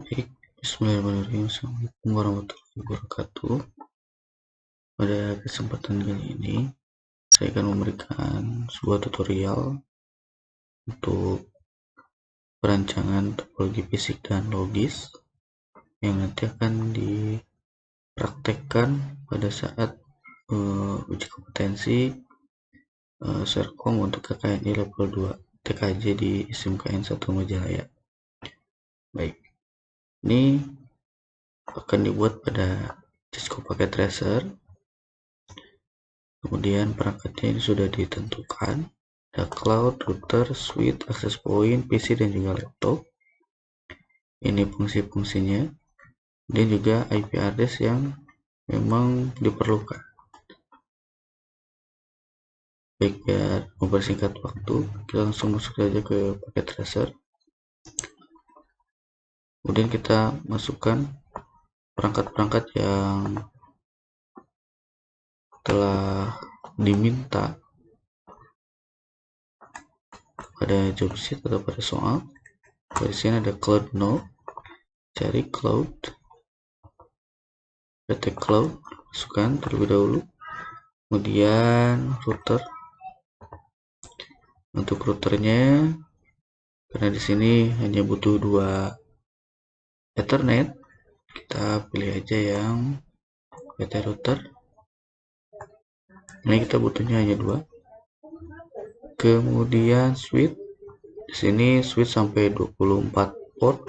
Baik, bismillahirrahmanirrahim. Assalamualaikum warahmatullahi wabarakatuh. Pada kesempatan kali ini, saya akan memberikan sebuah tutorial untuk perancangan topologi fisik dan logis yang nanti akan dipraktekkan pada saat uji kompetensi Serkom untuk KKNI level 2 TKJ di SMKN 1 Majalaya. Baik, ini akan dibuat pada Cisco paket tracer. Kemudian perangkatnya ini sudah ditentukan, ada cloud, router, switch, access point, PC dan juga laptop. Ini fungsi-fungsinya dan juga IP address yang memang diperlukan. Baik, biar mempersingkat waktu, kita langsung masuk saja ke paket tracer. Kemudian kita masukkan perangkat-perangkat yang telah diminta pada job sheet atau pada soal. Di sini ada cloud node, cari cloud, PT cloud, masukkan terlebih dahulu. Kemudian router. Untuk routernya, karena di sini hanya butuh 2 Ethernet, kita pilih aja yang PT router. Ini kita butuhnya hanya 2. Kemudian switch. Di sini switch sampai 24 port.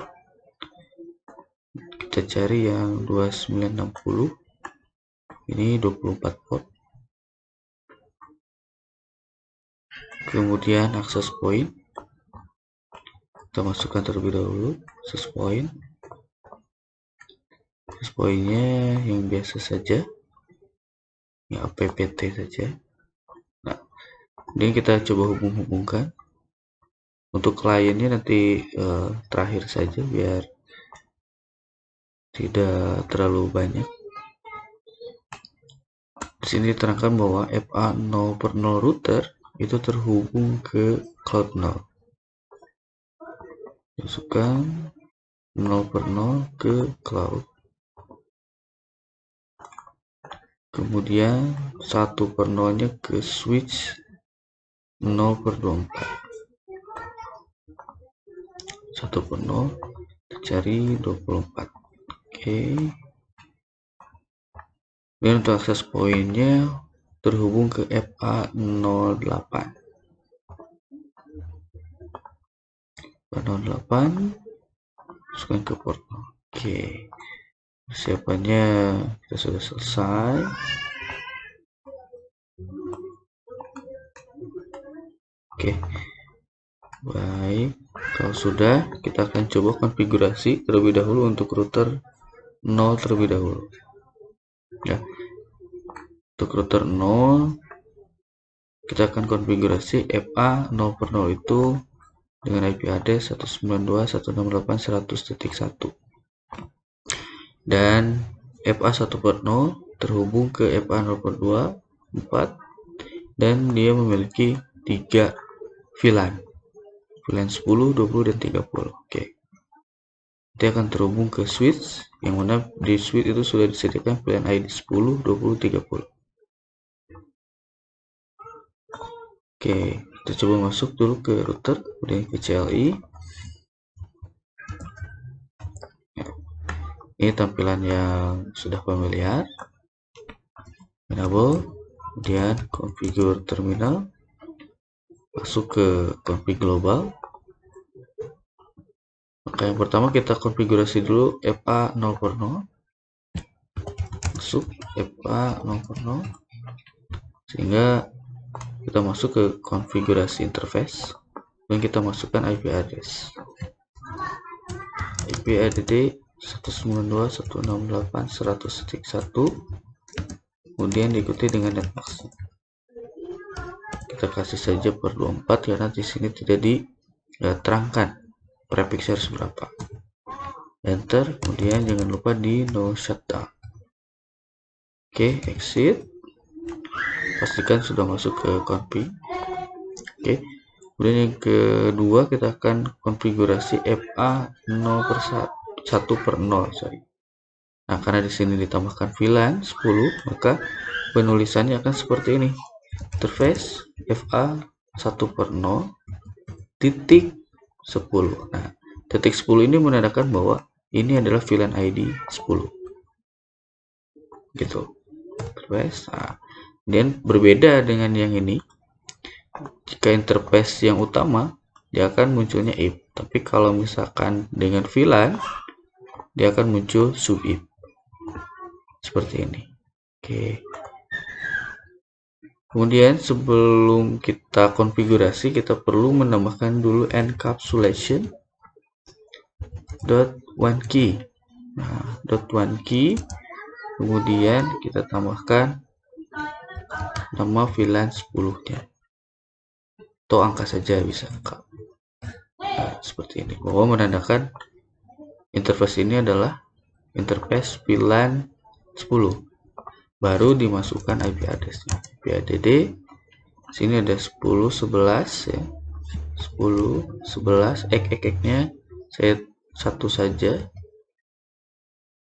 Kita cari yang 2960. Ini 24 port. Kemudian access point. Kita masukkan terlebih dahulu access point. Access point-nya yang biasa saja. Ya, APPT saja. Nah, ini kita coba hubung-hubungkan. Untuk kliennya nanti terakhir saja biar tidak terlalu banyak. Di sini diterangkan bahwa FA 0/0 router itu terhubung ke cloud node. Masukkan 0/0 ke cloud. Kemudian 1/0-nya ke switch 0/24. 1/0 cari 24. Oke. Dan untuk akses poinnya terhubung ke FA08. 08 masukkan ke port. Oke. Persiapannya kita sudah selesai. Oke. Baik, kalau sudah, kita akan coba konfigurasi terlebih dahulu untuk router 0 terlebih dahulu. Ya. Untuk router 0, kita akan konfigurasi FA 0/0 itu dengan IP address 192.168.100.1 dan FA 1/0 terhubung ke FA 0/2 4 dan dia memiliki 3 VLAN 10, 20, dan 30. Oke. Dia akan terhubung ke switch yang mana di switch itu sudah disediakan VLAN ID 10, 20, 30. Oke, kita coba masuk dulu ke router, kemudian ke CLI. Ini tampilan yang sudah familiar. Enable, kemudian configure terminal, masuk ke config global. Maka yang pertama kita konfigurasi dulu FA 0/0. Masuk FA 0/0 sehingga kita masuk ke konfigurasi interface dan kita masukkan IP address. IP add 192.168.100.1 kemudian diikuti dengan netmask. Kita kasih saja per 24 karena di sini tidak diterangkan prefix harus berapa. Enter, kemudian jangan lupa di no shutdown. Oke, exit. Pastikan sudah masuk ke config. Oke. Kemudian yang kedua kita akan konfigurasi FA 0/1. 1/0, sorry. Nah, karena di sini ditambahkan VLAN 10, maka penulisannya akan seperti ini. Interface FA 1/0 titik 10. Nah, titik 10 ini menandakan bahwa ini adalah VLAN ID 10. Gitu. Interface. Nah, dan berbeda dengan yang ini. Jika interface yang utama, dia akan munculnya if. Tapi kalau misalkan dengan VLAN, dia akan muncul sub if. Seperti ini. Oke. Kemudian sebelum kita konfigurasi, kita perlu menambahkan dulu encapsulation .1key. Nah, .1key. Kemudian kita tambahkan nama VLAN 10-nya. Atau angka saja bisa. Nah, seperti ini. Bahwa menandakan interface ini adalah interface VLAN 10. Baru dimasukkan IP address-nya. IP add sini ada 10.11 ya. 10.11 ek-nya saya satu saja.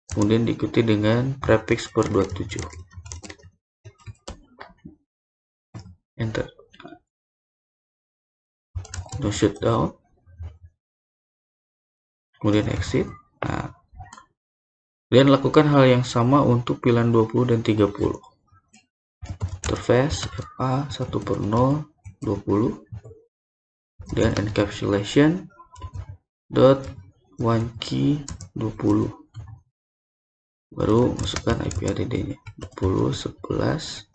Kemudian diikuti dengan prefix per 27. Enter. No shutdown. Kemudian exit. Nah, dan lakukan hal yang sama untuk VLAN 20 dan 30. Interface FA 1/0 20 dan encapsulation .1key 20. Baru masukkan IP add-nya 20 11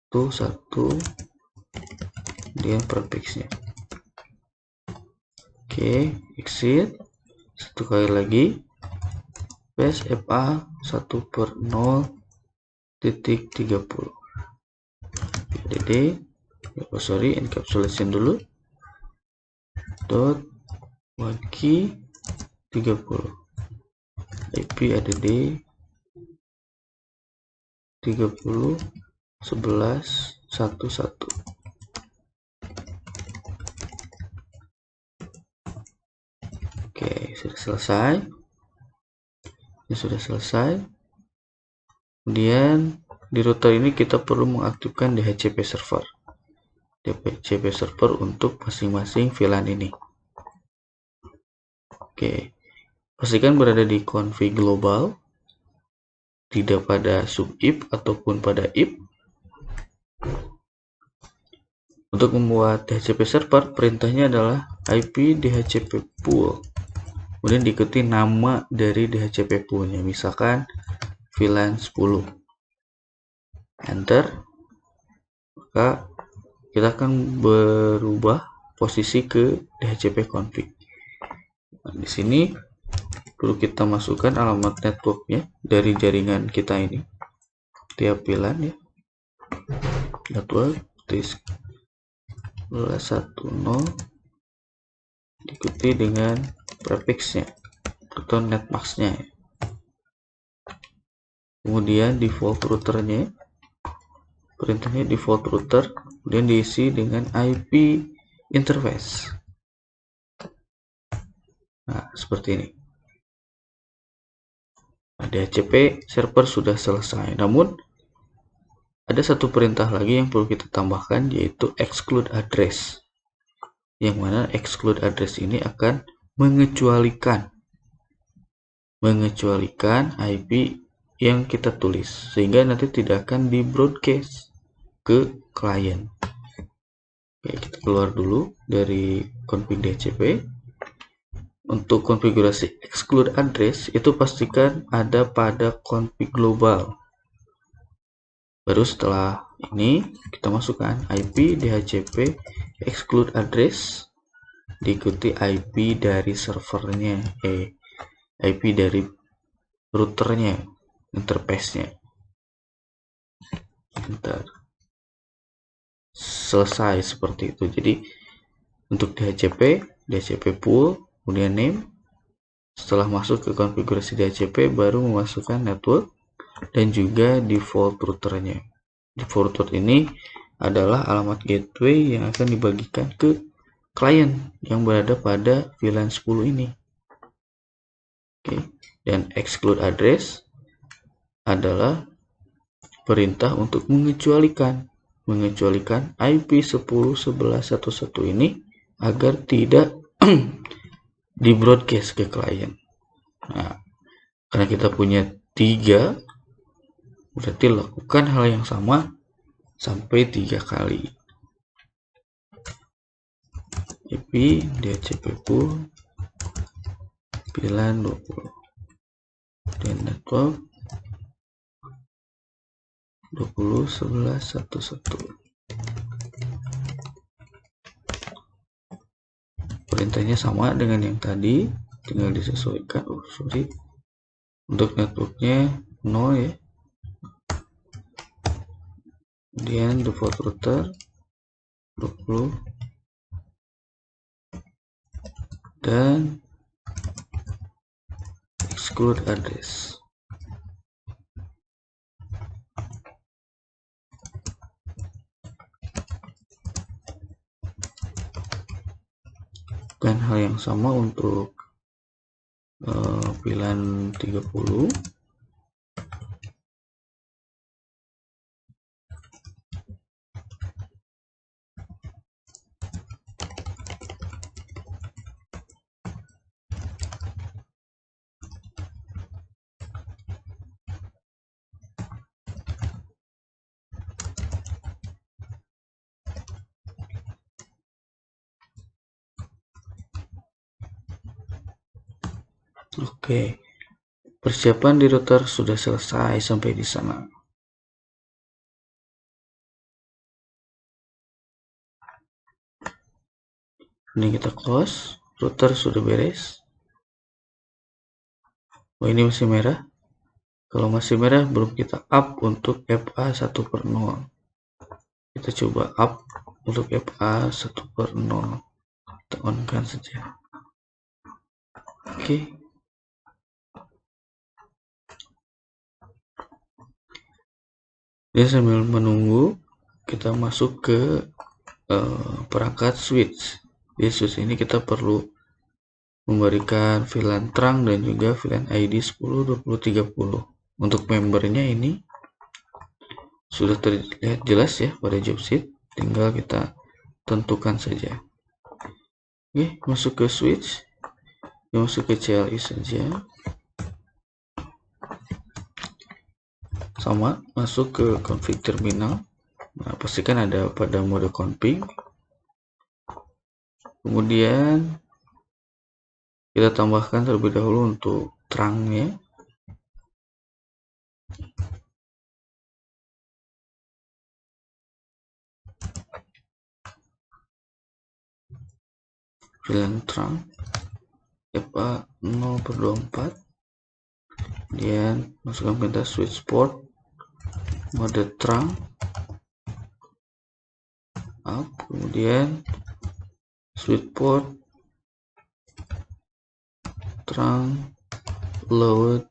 1 dan prefixnya. Oke, exit. Satu kali lagi. FA 1/0 titik 30. Encapsulation dulu. .1key 30. IP add 30 11 11. Oke, sudah selesai. Ini sudah selesai. Kemudian di router ini kita perlu mengaktifkan DHCP server. DHCP server untuk masing-masing VLAN ini. Oke. Pastikan berada di config global, tidak pada sub if ataupun pada if. Untuk membuat DHCP server, perintahnya adalah IP DHCP pool. Kemudian diikuti nama dari DHCP poolnya, misalkan VLAN 10. Enter. Maka kita akan berubah posisi ke DHCP config. Nah, di sini perlu kita masukkan alamat networknya dari jaringan kita ini. Tiap VLAN ya. Network disk 10 diikuti dengan prefixnya atau netmasknya. Kemudian default routernya, perintahnya default router, kemudian diisi dengan IP interface. Nah, seperti ini. Nah, DHCP server sudah selesai. Namun ada satu perintah lagi yang perlu kita tambahkan, yaitu exclude address. Yang mana exclude address ini akan mengecualikan IP yang kita tulis, sehingga nanti tidak akan di broadcast ke klien. Oke, kita keluar dulu dari config DHCP. Untuk konfigurasi exclude address itu pastikan ada pada config global. Baru setelah ini kita masukkan IP DHCP exclude address diikuti IP dari servernya, IP dari routernya, interface-nya. Bentar. Selesai seperti itu. Jadi untuk DHCP pool, kemudian name. Setelah masuk ke konfigurasi DHCP, baru memasukkan network dan juga default routernya. Default router ini adalah alamat gateway yang akan dibagikan ke klien yang berada pada VLAN 10 ini. Oke. Dan exclude address adalah perintah untuk mengecualikan IP 10.11.11 ini agar tidak di broadcast ke klien. Nah, karena kita punya 3, berarti lakukan hal yang sama sampai 3 kali. IP DHCP pool VLAN 20 dan network 20.11.11. Perintahnya sama dengan yang tadi, tinggal disesuaikan. Untuk networknya 0 ya. Kemudian default router 20 dan exclude address. Dan hal yang sama untuk VLAN 30. Oke, persiapan di router sudah selesai sampai di sana. Ini kita close, router sudah beres. Oh, ini masih merah. Kalau masih merah belum kita up untuk FA 1/0. Kita coba up untuk FA 1/0. Kita on kan saja. Oke. Jadi sambil menunggu, kita masuk ke perangkat switch. Di switch ini kita perlu memberikan VLAN trunk dan juga VLAN ID 10.20.30. Untuk membernya ini sudah terlihat jelas ya pada job sheet, tinggal kita tentukan saja. Oke, masuk ke switch, masuk ke CLI saja. Sama, masuk ke config terminal. Nah, pastikan ada pada mode config. Kemudian kita tambahkan terlebih dahulu untuk trunknya. VLAN trunk FA 0/24. Kemudian masukkan perintah switch port mode trunk up, kemudian switch port trunk load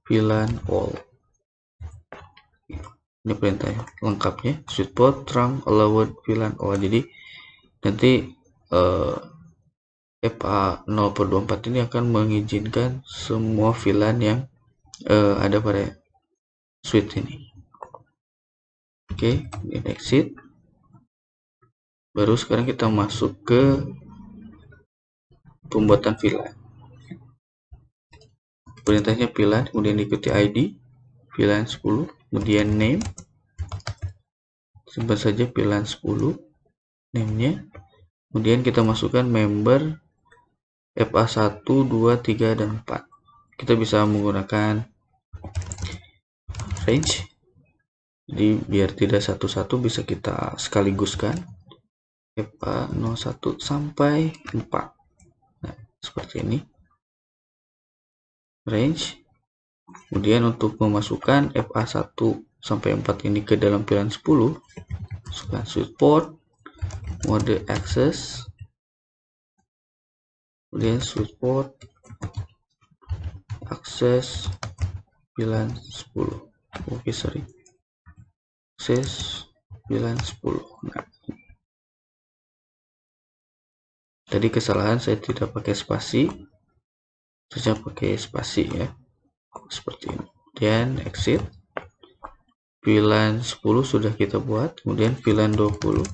VLAN all. Ini perintahnya lengkapnya, switch port trunk load VLAN all. Jadi nanti FA 0/24 ini akan mengizinkan semua VLAN yang ada pada switch ini. Oke, ini exit. Baru sekarang kita masuk ke pembuatan VLAN. Perintahnya VLAN, kemudian diikuti ID VLAN 10, kemudian name, simpan saja VLAN 10 name-nya. Kemudian kita masukkan member FA 1, 2, 3, dan 4. Kita bisa menggunakan range, jadi biar tidak satu-satu bisa kita sekaliguskan FA 01 sampai 4. Nah, seperti ini range. Kemudian untuk memasukkan FA 1 sampai 4 ini ke dalam VLAN 10, masukkan switch port mode access, kemudian switch port akses VLAN 10. Oke, sorry, akses VLAN 10. Nah, tadi kesalahan, saya tidak pakai spasi. saja pakai spasi ya, seperti ini. Kemudian exit. VLAN 10 sudah kita buat, kemudian VLAN 20,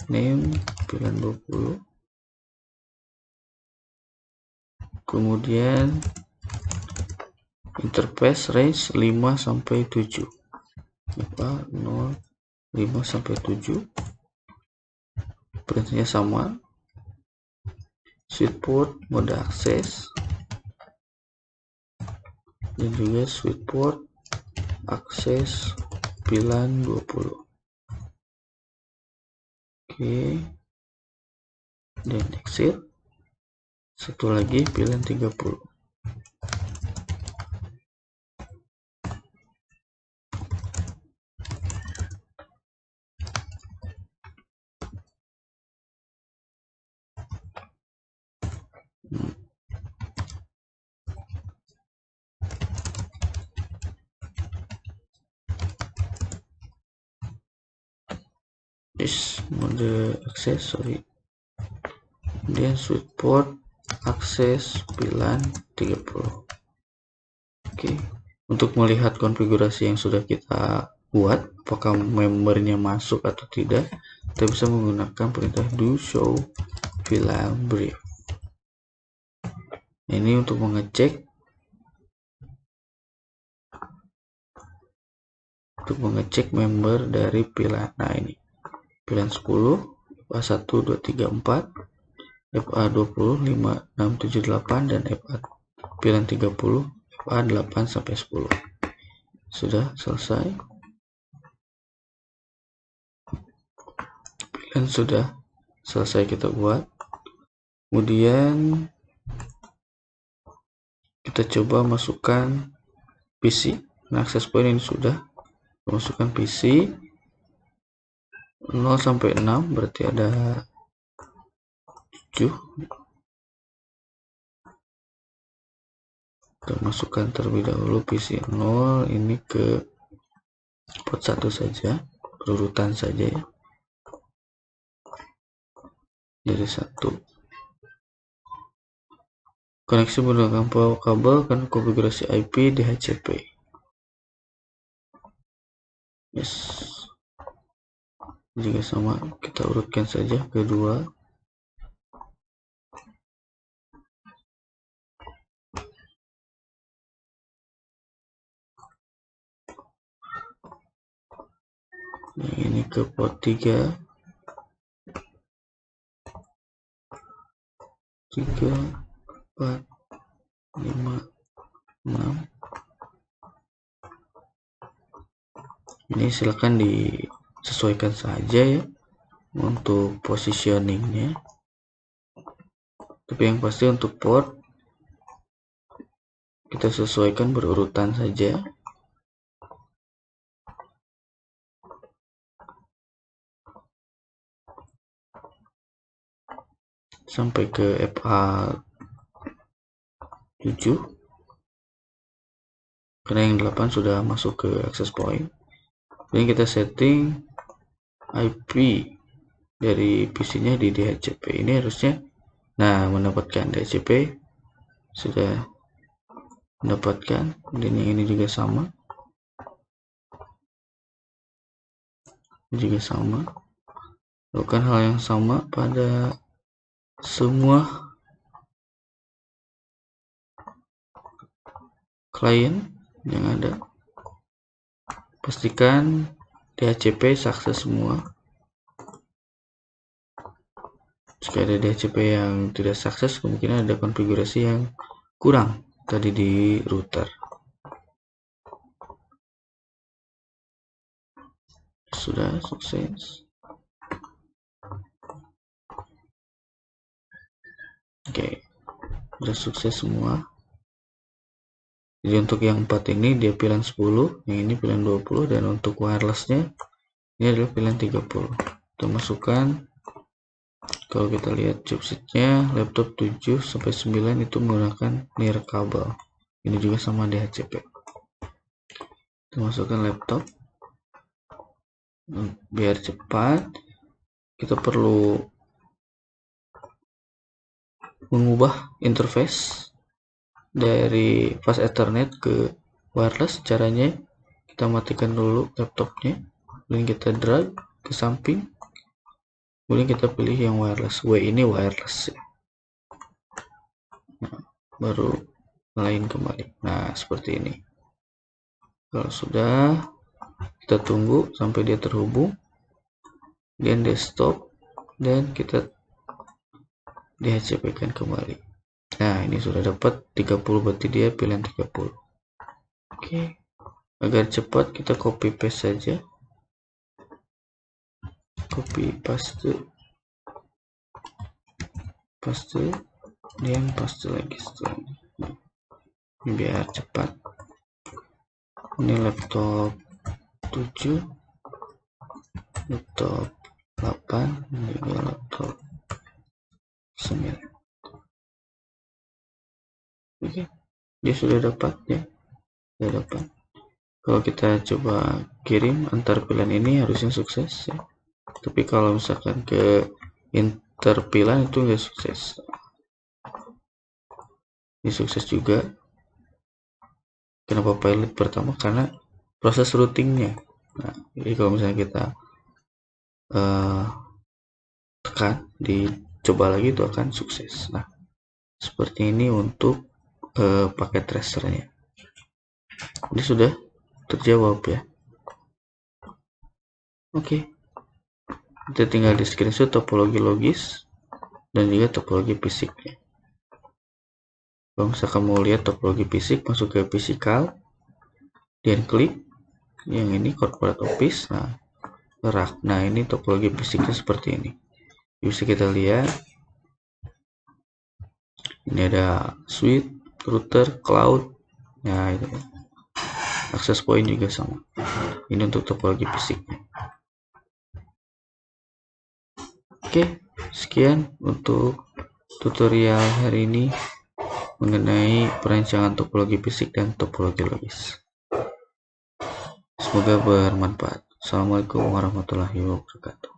name VLAN 20, kemudian interface range 5 sampai 7, 0 5 sampai 7, perintahnya sama, switch port mode akses, dan juga switch port akses VLAN 20. Oke, dan exit. Satu lagi VLAN 30. Mode akses, kemudian switch port akses VLAN 30. Oke, untuk melihat konfigurasi yang sudah kita buat, apakah membernya masuk atau tidak, kita bisa menggunakan perintah do show VLAN brief. Ini untuk mengecek member dari VLAN. Nah, ini VLAN 10, FA1, 2, 3, 4, FA20, 5, 6, 7, 8, dan VLAN 30, FA8 sampai 10. Sudah selesai. VLAN sudah selesai kita buat. Kemudian kita coba masukkan PC. Nah, access point ini sudah. Masukkan PC 0 sampai 6, berarti ada 7. Kita masukkan terlebih dahulu PC 0 ini ke port 1 saja, berurutan saja ya. Jadi 1. Koneksi menggunakan power kabel kan konfigurasi IP DHCP. Yes. Juga sama, kita urutkan saja kedua. Nah, ini ke port 3. 3, 4, 5, 6. Ini silakan disesuaikan saja ya untuk positioningnya, tapi yang pasti untuk port kita sesuaikan berurutan saja. Sampai ke FA7, karena yang 8 sudah masuk ke access point. Ini kita setting IP dari PC nya di DHCP. Ini harusnya mendapatkan DHCP sudah mendapatkan, dan yang ini juga sama, lakukan hal yang sama pada semua klien yang ada. Pastikan DHCP sukses semua. Jika ada DHCP yang tidak sukses, kemungkinan ada konfigurasi yang kurang tadi di router. Sudah sukses. Oke, sudah sukses semua. Jadi untuk yang 4 ini dia VLAN 10, yang ini VLAN 20, dan untuk wirelessnya ini adalah VLAN 30. Kita masukkan, kalau kita lihat chipsetnya laptop 7 sampai 9 itu menggunakan near kabel. Ini juga sama DHCP. Kita masukkan laptop. Biar cepat, kita perlu mengubah interface dari fast Ethernet ke wireless. Caranya kita matikan dulu laptopnya, kemudian kita drag ke samping, kemudian kita pilih yang wireless. Ini wireless ya. Nah, baru nyalain kembali. Nah, seperti ini. Kalau sudah, kita tunggu sampai dia terhubung, dan desktop, dan kita DHCP-kan kembali. Nah, ini sudah dapat 30, berarti dia pilihan 30. Oke. Agar cepat kita copy paste saja. Copy paste. Dan paste lagi setelah ini. Biar cepat. Ini laptop 7, laptop 8, ini juga laptop 9. Oke, dia sudah dapat ya. Sudah dapat. Kalau kita coba kirim antar pilihan ini harusnya sukses ya. Tapi kalau misalkan ke interpilihan itu nggak sukses. Ini sukses juga. Kenapa pilot pertama? Karena proses routingnya. Nah, jadi kalau misalnya kita tekan, dicoba lagi, itu akan sukses. Nah, seperti ini untuk paket tracernya. Ini sudah terjawab ya. Oke. Kita tinggal di screenshot topologi logis dan juga topologi fisiknya. Kalau misalkan mau lihat topologi fisik, masuk ke physical, dan klik yang ini corporate office. Nah, rak. Nah, ini topologi fisiknya seperti ini. Bisa kita lihat. Ini ada switch, router, cloud. Nah, itu. Access point juga sama. Ini untuk topologi fisiknya. Oke, sekian untuk tutorial hari ini mengenai perancangan topologi fisik dan topologi logis. Semoga bermanfaat. Assalamualaikum warahmatullahi wabarakatuh.